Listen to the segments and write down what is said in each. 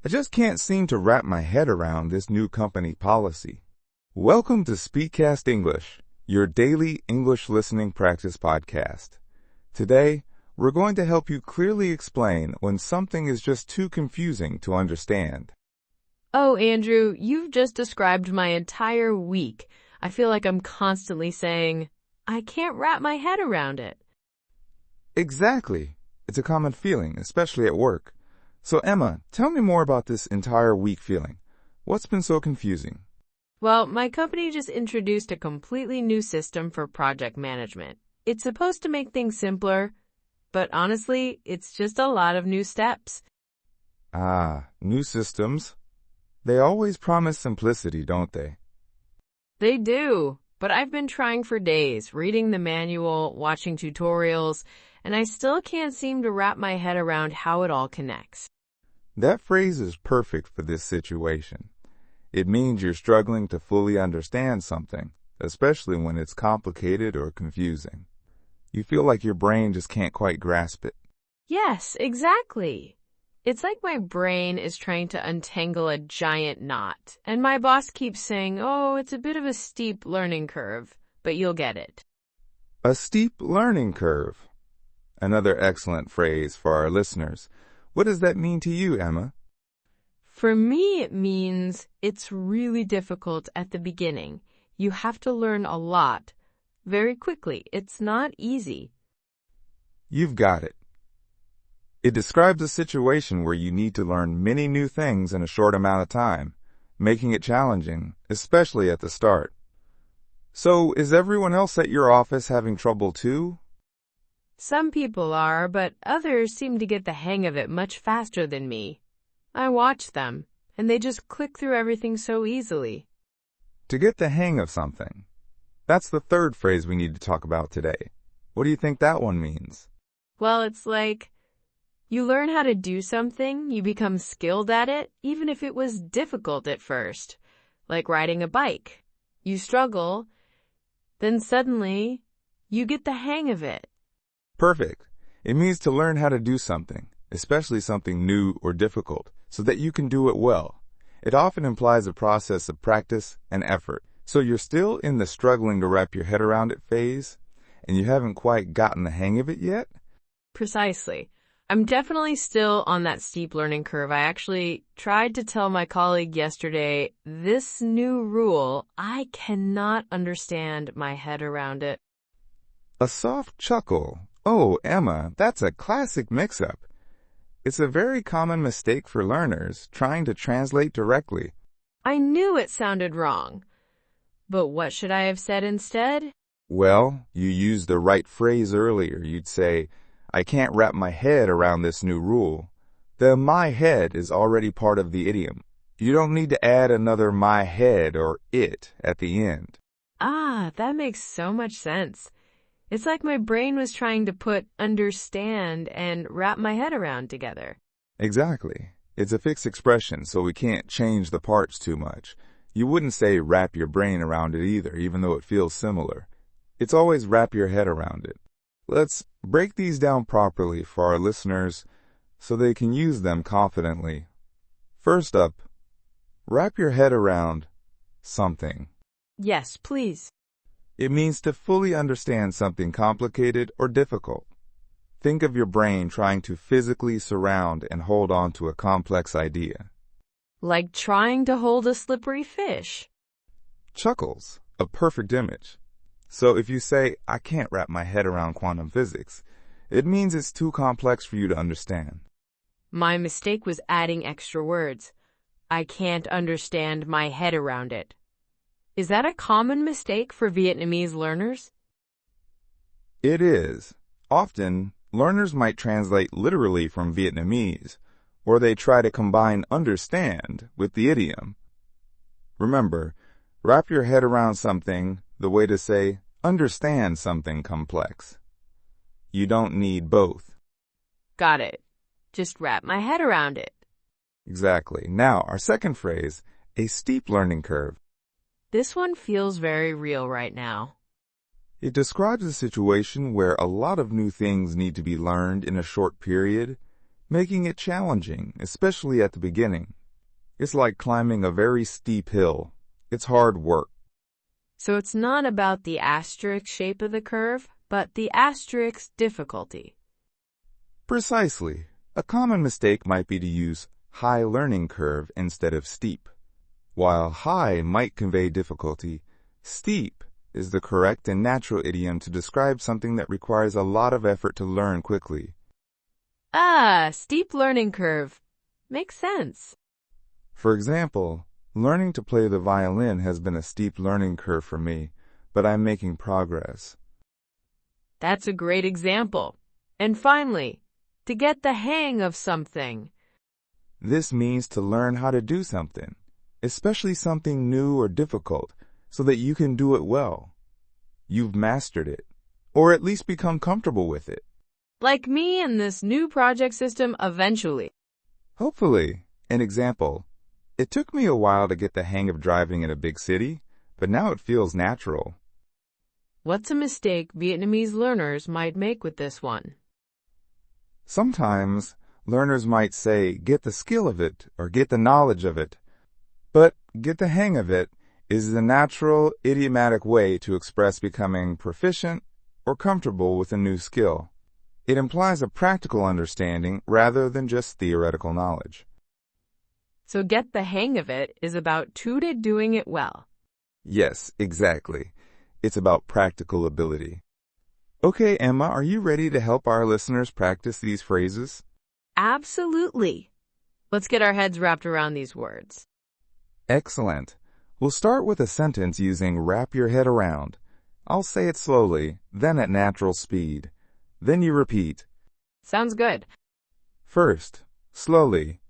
I just can't seem to wrap my head around this new company policy. Welcome to SpeakCast English, your daily English listening practice podcast. Today, we're going to help you clearly explain when something is just too confusing to understand. Oh, Andrew, you've just described my entire week. I feel like I'm constantly saying, I can't wrap my head around it. Exactly. It's a common feeling, especially at work. So Emma, tell me more about this entire week feeling. What's been so confusing? Well, my company just introduced a completely new system for project management. It's supposed to make things simpler, but honestly, it's just a lot of new steps. New systems. They always promise simplicity, don't they? They do, but I've been trying for days, reading the manual, watching tutorials, and I still can't seem to wrap my head around how it all connects. That phrase is perfect for this situation. It means you're struggling to fully understand something, especially when it's complicated or confusing. You feel like your brain just can't quite grasp it. Yes, exactly. It's like my brain is trying to untangle a giant knot, and my boss keeps saying, oh, it's a bit of a steep learning curve, but you'll get it. A steep learning curve. Another excellent phrase for our listeners. What does that mean to you, Emma? For me, it means it's really difficult at the beginning. You have to learn a lot very quickly. It's not easy. You've got it. It describes a situation where you need to learn many new things in a short amount of time, making it challenging, especially at the start. So, is everyone else at your office having trouble too? Some people are, but others seem to get the hang of it much faster than me. I watch them, and they just click through everything so easily. To get the hang of something. That's the third phrase we need to talk about today. What do you think that one means? Well, it's like you learn how to do something, you become skilled at it, even if it was difficult at first. Like riding a bike. You struggle, then suddenly you get the hang of it. Perfect. It means to learn how to do something, especially something new or difficult, so that you can do it well. It often implies a process of practice and effort. So you're still in the struggling to wrap your head around it phase, and you haven't quite gotten the hang of it yet? Precisely. I'm definitely still on that steep learning curve. I actually tried to tell my colleague yesterday, this new rule, I cannot understand my head around it. A soft chuckle. Oh, Emma, that's a classic mix-up. It's a very common mistake for learners trying to translate directly. I knew it sounded wrong. But what should I have said instead? Well, you used the right phrase earlier. You'd say, I can't wrap my head around this new rule. The my head is already part of the idiom. You don't need to add another my head or it at the end. That makes so much sense. It's like my brain was trying to put understand and wrap my head around together. Exactly. It's a fixed expression, so we can't change the parts too much. You wouldn't say wrap your brain around it either, even though it feels similar. It's always wrap your head around it. Let's break these down properly for our listeners so they can use them confidently. First up, wrap your head around something. Yes, please. It means to fully understand something complicated or difficult. Think of your brain trying to physically surround and hold on to a complex idea. Like trying to hold a slippery fish. Chuckles, a perfect image. So if you say, I can't wrap my head around quantum physics, it means it's too complex for you to understand. My mistake was adding extra words. I can't understand my head around it. Is that a common mistake for Vietnamese learners? It is. Often, learners might translate literally from Vietnamese, or they try to combine understand with the idiom. Remember, wrap your head around something, the way to say understand something complex. You don't need both. Got it. Just wrap my head around it. Exactly. Now, our second phrase, a steep learning curve. This one feels very real right now. It describes a situation where a lot of new things need to be learned in a short period, making it challenging, especially at the beginning. It's like climbing a very steep hill. It's hard work. So it's not about the asterisk shape of the curve, but the asterisk difficulty. Precisely. A common mistake might be to use high learning curve instead of steep. While high might convey difficulty, steep is the correct and natural idiom to describe something that requires a lot of effort to learn quickly. Ah, steep learning curve. Makes sense. For example, learning to play the violin has been a steep learning curve for me, but I'm making progress. That's a great example. And finally, to get the hang of something. This means to learn how to do something, especially something new or difficult, so that you can do it well. You've mastered it, or at least become comfortable with it. Like me and this new project system eventually. Hopefully. An example. It took me a while to get the hang of driving in a big city, but now it feels natural. What's a mistake Vietnamese learners might make with this one? Sometimes learners might say, get the skill of it or get the knowledge of it. But get the hang of it is the natural, idiomatic way to express becoming proficient or comfortable with a new skill. It implies a practical understanding rather than just theoretical knowledge. So get the hang of it is about doing it well. Yes, exactly. It's about practical ability. Okay, Emma, are you ready to help our listeners practice these phrases? Absolutely. Let's get our heads wrapped around these words. Excellent. We'll start with a sentence using wrap your head around. I'll say it slowly, then at natural speed. Then you repeat. Sounds good. First, slowly.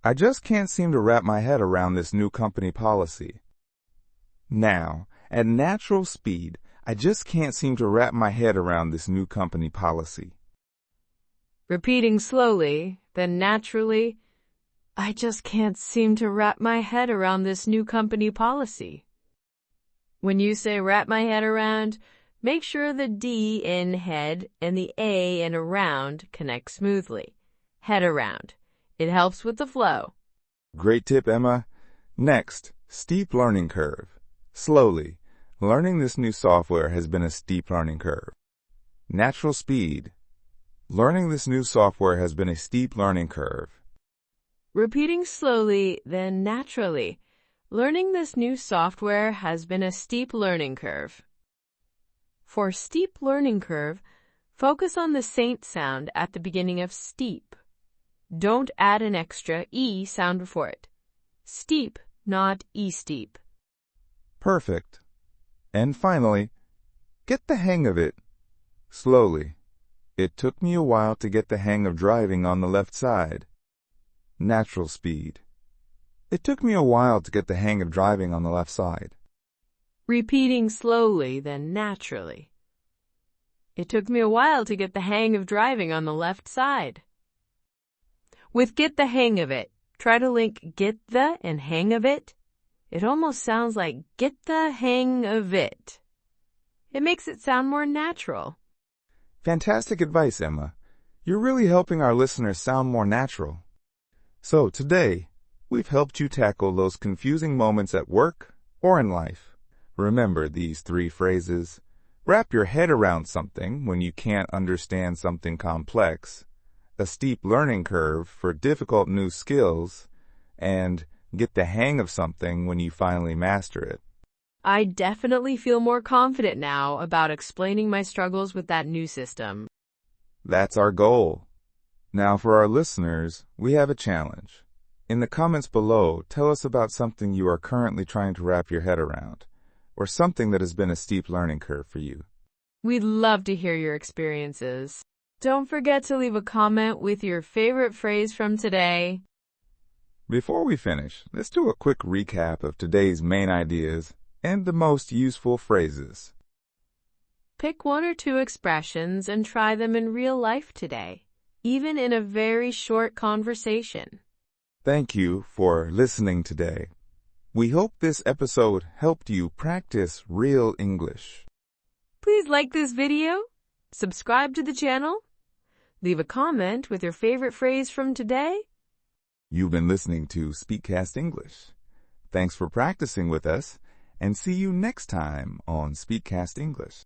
I just can't seem to wrap my head around this new company policy. Now, at natural speed, I just can't seem to wrap my head around this new company policy. Repeating slowly, then naturally, I just can't seem to wrap my head around this new company policy. When you say wrap my head around, make sure the D in head and the A in around connect smoothly. Head around. It helps with the flow. Great tip, Emma. Next, steep learning curve. Slowly. Learning this new software has been a steep learning curve. Natural speed. Learning this new software has been a steep learning curve. Repeating slowly, then naturally. Learning this new software has been a steep learning curve. For steep learning curve, focus on the saint sound at the beginning of steep. Don't add an extra E sound before it. Steep, not E-steep. Perfect. And finally, get the hang of it. Slowly. It took me a while to get the hang of driving on the left side. Natural speed. It took me a while to get the hang of driving on the left side. Repeating slowly, then naturally. It took me a while to get the hang of driving on the left side. With get the hang of it, try to link get the and hang of it. It almost sounds like get the hang of it. It makes it sound more natural. Fantastic advice, Emma. You're really helping our listeners sound more natural. So today, we've helped you tackle those confusing moments at work or in life. Remember these 3 phrases. Wrap your head around something when you can't understand something complex. A steep learning curve for difficult new skills. And get the hang of something when you finally master it. I definitely feel more confident now about explaining my struggles with that new system. That's our goal. Now for our listeners, we have a challenge. In the comments below, tell us about something you are currently trying to wrap your head around, or something that has been a steep learning curve for you. We'd love to hear your experiences. Don't forget to leave a comment with your favorite phrase from today. Before we finish, let's do a quick recap of today's main ideas and the most useful phrases. Pick 1 or 2 expressions and try them in real life today, even in a very short conversation. Thank you for listening today. We hope this episode helped you practice real English. Please like this video, subscribe to the channel. Leave a comment with your favorite phrase from today. You've been listening to SpeakCast English. Thanks for practicing with us, and see you next time on SpeakCast English.